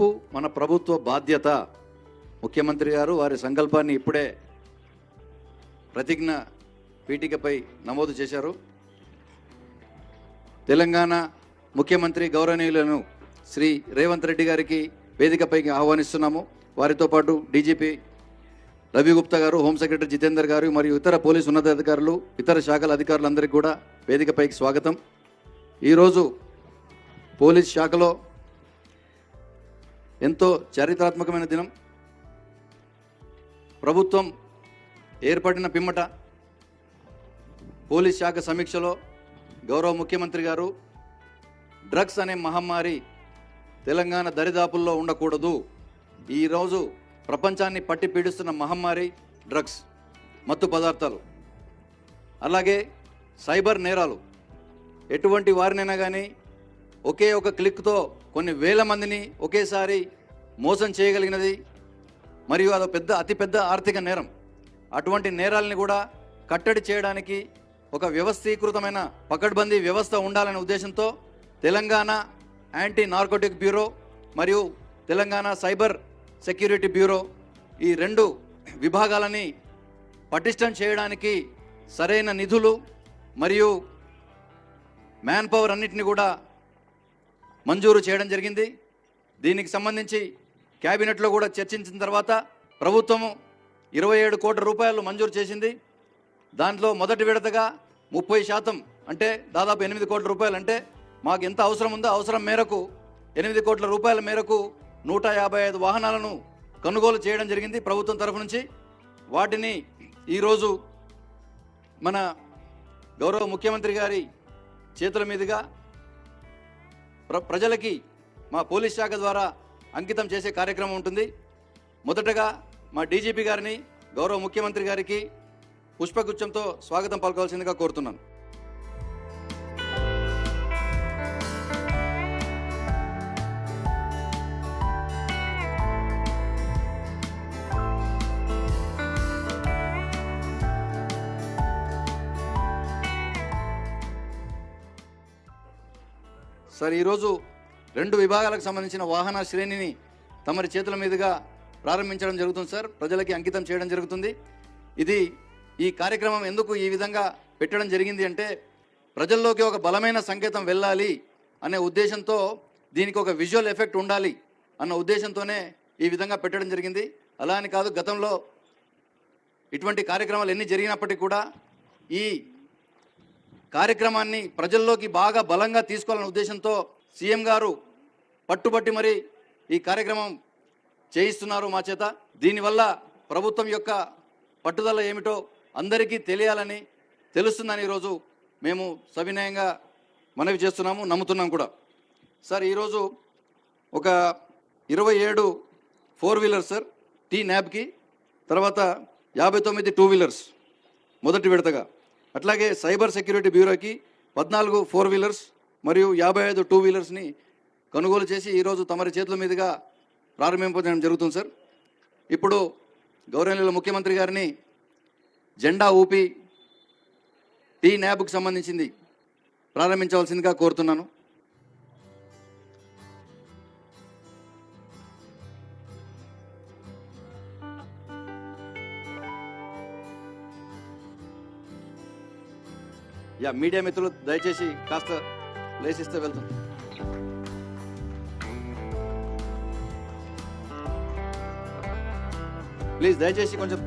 మార్పు మన ప్రభుత్వ బాధ్యత. ముఖ్యమంత్రి గారు వారి సంకల్పాన్ని ఇప్పుడే ప్రతిజ్ఞ పీఠికపై నమోదు చేశారు. తెలంగాణ ముఖ్యమంత్రి గౌరవనీయులను శ్రీ రేవంత్ రెడ్డి గారికి వేదికపైకి ఆహ్వానిస్తున్నాము. వారితో పాటు డీజీపీ రవి గుప్తా గారు, హోమ్ సెక్రటరీ జితేందర్ గారు మరియు ఇతర పోలీసు ఉన్నతాధికారులు, ఇతర శాఖల అధికారులందరికీ కూడా వేదికపైకి స్వాగతం. ఈరోజు పోలీస్ శాఖలో ఎంతో చారిత్రాత్మకమైన దినం. ప్రభుత్వం ఏర్పడిన పిమ్మట పోలీస్ శాఖ సమీక్షలో గౌరవ ముఖ్యమంత్రి గారు డ్రగ్స్ అనే మహమ్మారి తెలంగాణ దరిదాపుల్లో ఉండకూడదు, ఈరోజు ప్రపంచాన్ని పట్టి పీడిస్తున్న మహమ్మారి డ్రగ్స్, మత్తు పదార్థాలు, అలాగే సైబర్ నేరాలు, ఎటువంటి వారినైనా కానీ ఒకే ఒక క్లిక్తో కొన్ని వేల మందిని ఒకేసారి మోసం చేయగలిగినది మరియు అదో అతిపెద్ద ఆర్థిక నేరం. అటువంటి నేరాలని కూడా కట్టడి చేయడానికి ఒక వ్యవస్థీకృతమైన పకడ్బందీ వ్యవస్థ ఉండాలనే ఉద్దేశంతో తెలంగాణ యాంటీ నార్కోటిక్ బ్యూరో మరియు తెలంగాణ సైబర్ సెక్యూరిటీ బ్యూరో, ఈ రెండు విభాగాలని పటిష్టం చేయడానికి సరైన నిధులు మరియు మ్యాన్ పవర్ అన్నిటిని కూడా మంజూరు చేయడం జరిగింది. దీనికి సంబంధించి క్యాబినెట్లో కూడా చర్చించిన తర్వాత ప్రభుత్వము 27 కోట్ల రూపాయలు మంజూరు చేసింది. దాంట్లో మొదటి విడతగా 30%, అంటే దాదాపు 8 కోట్ల రూపాయలు, అంటే మాకు ఎంత అవసరం ఉందో అవసరం మేరకు 8 కోట్ల రూపాయల మేరకు 155 వాహనాలను కొనుగోలు చేయడం జరిగింది ప్రభుత్వం తరఫు నుంచి. వాటిని ఈరోజు మన గౌరవ ముఖ్యమంత్రి గారి చేతుల మీదుగా ప్రజలకి మా పోలీస్ శాఖ ద్వారా అంకితం చేసే కార్యక్రమం ఉంటుంది. మొదటగా మా డీజీపీ గారిని గౌరవ ముఖ్యమంత్రి గారికి పుష్పగుచ్చంతో స్వాగతం పలకవలసిందిగా కోరుతున్నాను. సార్, ఈరోజు 2 విభాగాలకు సంబంధించిన వాహన శ్రేణిని తమరి చేతుల మీదుగా ప్రారంభించడం జరుగుతుంది సార్, ప్రజలకి అంకితం చేయడం జరుగుతుంది. ఈ కార్యక్రమం ఎందుకు ఈ విధంగా పెట్టడం జరిగింది అంటే, ప్రజల్లోకి ఒక బలమైన సంకేతం వెళ్ళాలి అనే ఉద్దేశంతో, దీనికి ఒక విజువల్ ఎఫెక్ట్ ఉండాలి అన్న ఉద్దేశంతోనే ఈ విధంగా పెట్టడం జరిగింది. అలా అని కాదు, గతంలో ఇటువంటి కార్యక్రమాలు ఎన్ని జరిగినప్పటికీ కూడా ఈ కార్యక్రమాన్ని ప్రజల్లోకి బాగా బలంగా తీసుకోవాలనే ఉద్దేశంతో సీఎం గారు పట్టుబట్టి మరి ఈ కార్యక్రమం చేయిస్తున్నారు మా చేత. దీనివల్ల ప్రభుత్వం యొక్క పట్టుదల ఏమిటో అందరికీ తెలియాలని, తెలుస్తుందని ఈరోజు మేము సవినయంగా మనవి చేస్తున్నాము, నమ్ముతున్నాం కూడా. సార్, ఈరోజు ఒక 27 4 వీలర్స్ సార్ టీ న్యాబ్కి, తర్వాత 59 2 వీలర్స్ మొదటి విడతగా, అట్లాగే సైబర్ సెక్యూరిటీ బ్యూరోకి 14 4 వీలర్స్ మరియు 55 2 వీలర్స్ని కొనుగోలు చేసి ఈరోజు తమరి చేతుల మీదుగా ప్రారంభింపజేయడం జరుగుతుంది సార్. ఇప్పుడు గౌరవనీయుల ముఖ్యమంత్రి గారిని జెండా ఊపి టీ న్యాబ్కు సంబంధించింది ప్రారంభించవలసిందిగా కోరుతున్నాను. మీడియా మిత్రులు దయచేసి కాస్త లేసిస్తే వెళ్తాం. ప్లీజ్ దయచేసి కొంచెం